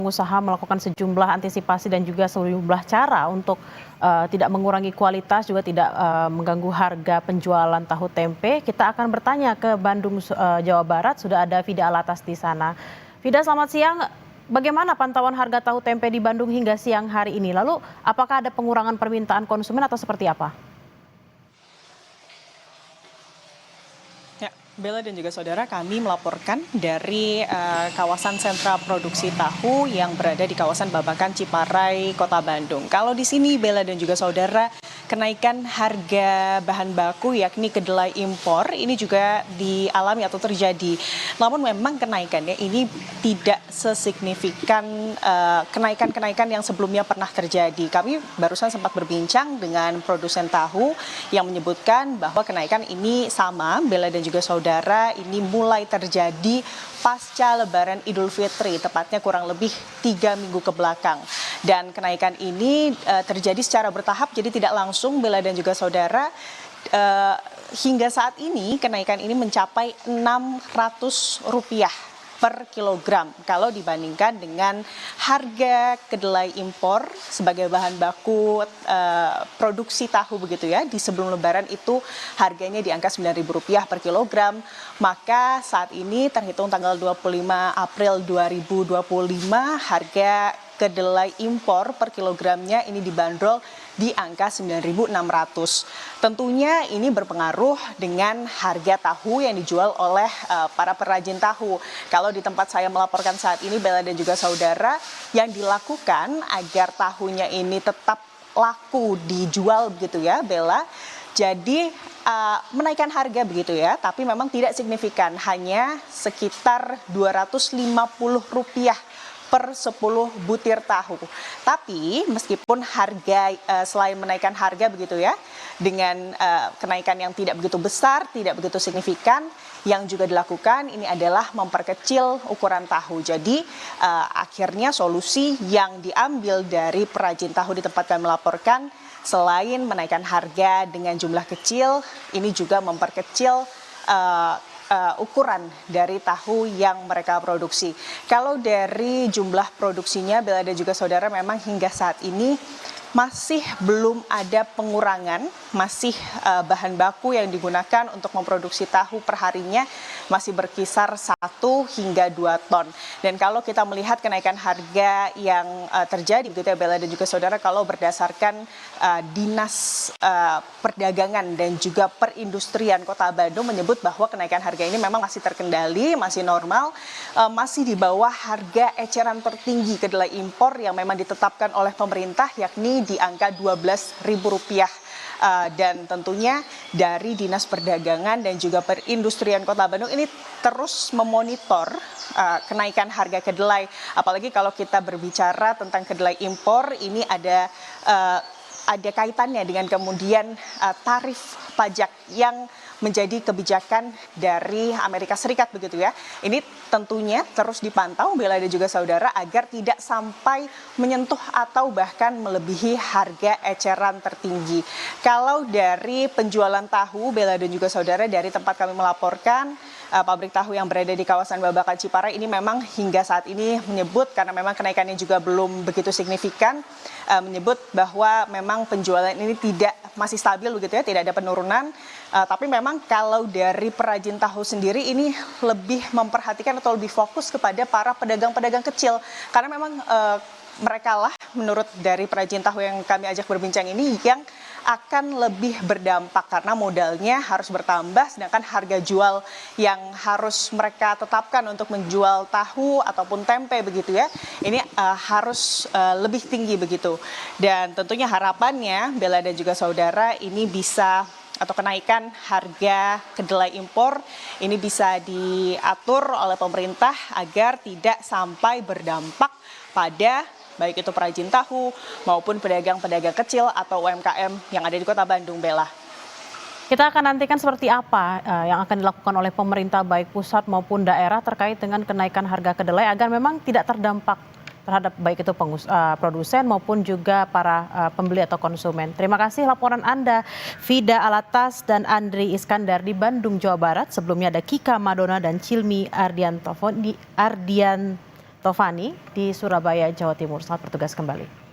pengusaha melakukan sejumlah antisipasi dan juga sejumlah cara untuk tidak mengurangi kualitas, juga tidak mengganggu harga penjualan tahu tempe. Kita akan bertanya ke Bandung, Jawa Barat. Sudah ada Vida Alatas di sana. Vida, selamat siang. Bagaimana pantauan harga tahu tempe di Bandung hingga siang hari ini? Lalu apakah ada pengurangan permintaan konsumen atau seperti apa? Ya, Bella dan juga saudara, kami melaporkan dari kawasan sentra produksi tahu yang berada di kawasan Babakan, Ciparai, Kota Bandung. Kalau di sini Bella dan juga saudara, kenaikan harga bahan baku yakni kedelai impor ini juga dialami atau terjadi. Namun memang kenaikannya ini tidak sesignifikan kenaikan-kenaikan yang sebelumnya pernah terjadi. Kami barusan sempat berbincang dengan produsen tahu yang menyebutkan bahwa kenaikan ini sama, Bella dan juga saudara, ini mulai terjadi pasca Lebaran Idul Fitri, tepatnya kurang lebih 3 minggu ke belakang. Dan kenaikan ini terjadi secara bertahap, jadi tidak langsung, Bella dan juga saudara. Hingga saat ini kenaikan ini mencapai Rp600 per kilogram kalau dibandingkan dengan harga kedelai impor sebagai bahan baku produksi tahu begitu ya. Di sebelum Lebaran itu harganya di angka Rp9.000 per kilogram. Maka saat ini terhitung tanggal 25 April 2025 harga kedelai impor per kilogramnya ini dibanderol di angka Rp9.600. Tentunya ini berpengaruh dengan harga tahu yang dijual oleh para perajin tahu. Kalau di tempat saya melaporkan saat ini, Bella dan juga saudara, yang dilakukan agar tahunya ini tetap laku dijual begitu ya, Bella. Jadi menaikkan harga begitu ya, tapi memang tidak signifikan, hanya sekitar Rp250 per 10 butir tahu. Tapi meskipun harga selain menaikkan harga begitu ya, dengan kenaikan yang tidak begitu besar, tidak begitu signifikan, yang juga dilakukan ini adalah memperkecil ukuran tahu. Jadi akhirnya solusi yang diambil dari perajin tahu di tempat kami melaporkan, selain menaikkan harga dengan jumlah kecil, ini juga memperkecil ukuran dari tahu yang mereka produksi. Kalau dari jumlah produksinya, Bella dan juga saudara, memang hingga saat ini masih belum ada pengurangan, masih bahan baku yang digunakan untuk memproduksi tahu perharinya masih berkisar 1 hingga 2 ton. Dan kalau kita melihat kenaikan harga yang terjadi begitu ya Bella dan juga saudara, kalau berdasarkan Dinas Perdagangan dan juga Perindustrian Kota Bandung menyebut bahwa kenaikan harga ini memang masih terkendali, masih normal, masih di bawah harga eceran tertinggi kedelai impor yang memang ditetapkan oleh pemerintah, yakni di angka Rp12.000. Dan tentunya dari Dinas Perdagangan dan juga Perindustrian Kota Bandung ini terus memonitor kenaikan harga kedelai. Apalagi kalau kita berbicara tentang kedelai impor, ini ada kaitannya dengan kemudian tarif pajak yang menjadi kebijakan dari Amerika Serikat begitu ya. Ini tentunya terus dipantau Bella dan juga saudara agar tidak sampai menyentuh atau bahkan melebihi harga eceran tertinggi. Kalau dari penjualan tahu Bella dan juga saudara, dari tempat kami melaporkan, pabrik tahu yang berada di kawasan Babakan Ciparai ini memang hingga saat ini menyebut, karena memang kenaikannya juga belum begitu signifikan, menyebut bahwa memang penjualan ini masih stabil begitu ya, tidak ada penurunan. Tapi memang kalau dari perajin tahu sendiri ini lebih memperhatikan atau lebih fokus kepada para pedagang-pedagang kecil, karena memang mereka lah menurut dari perajin tahu yang kami ajak berbincang ini yang akan lebih berdampak karena modalnya harus bertambah, sedangkan harga jual yang harus mereka tetapkan untuk menjual tahu ataupun tempe begitu ya, ini harus lebih tinggi begitu. Dan tentunya harapannya Bella dan juga saudara, ini bisa atau kenaikan harga kedelai impor ini bisa diatur oleh pemerintah agar tidak sampai berdampak pada baik itu perajin tahu maupun pedagang-pedagang kecil atau UMKM yang ada di Kota Bandung, Bella. Kita akan nantikan seperti apa yang akan dilakukan oleh pemerintah baik pusat maupun daerah terkait dengan kenaikan harga kedelai agar memang tidak terdampak terhadap baik itu produsen maupun juga para pembeli atau konsumen. Terima kasih laporan Anda, Vida Alatas dan Andri Iskandar di Bandung, Jawa Barat. Sebelumnya ada Kika Madona dan Cilmi Tovani di Surabaya, Jawa Timur. Selamat bertugas kembali.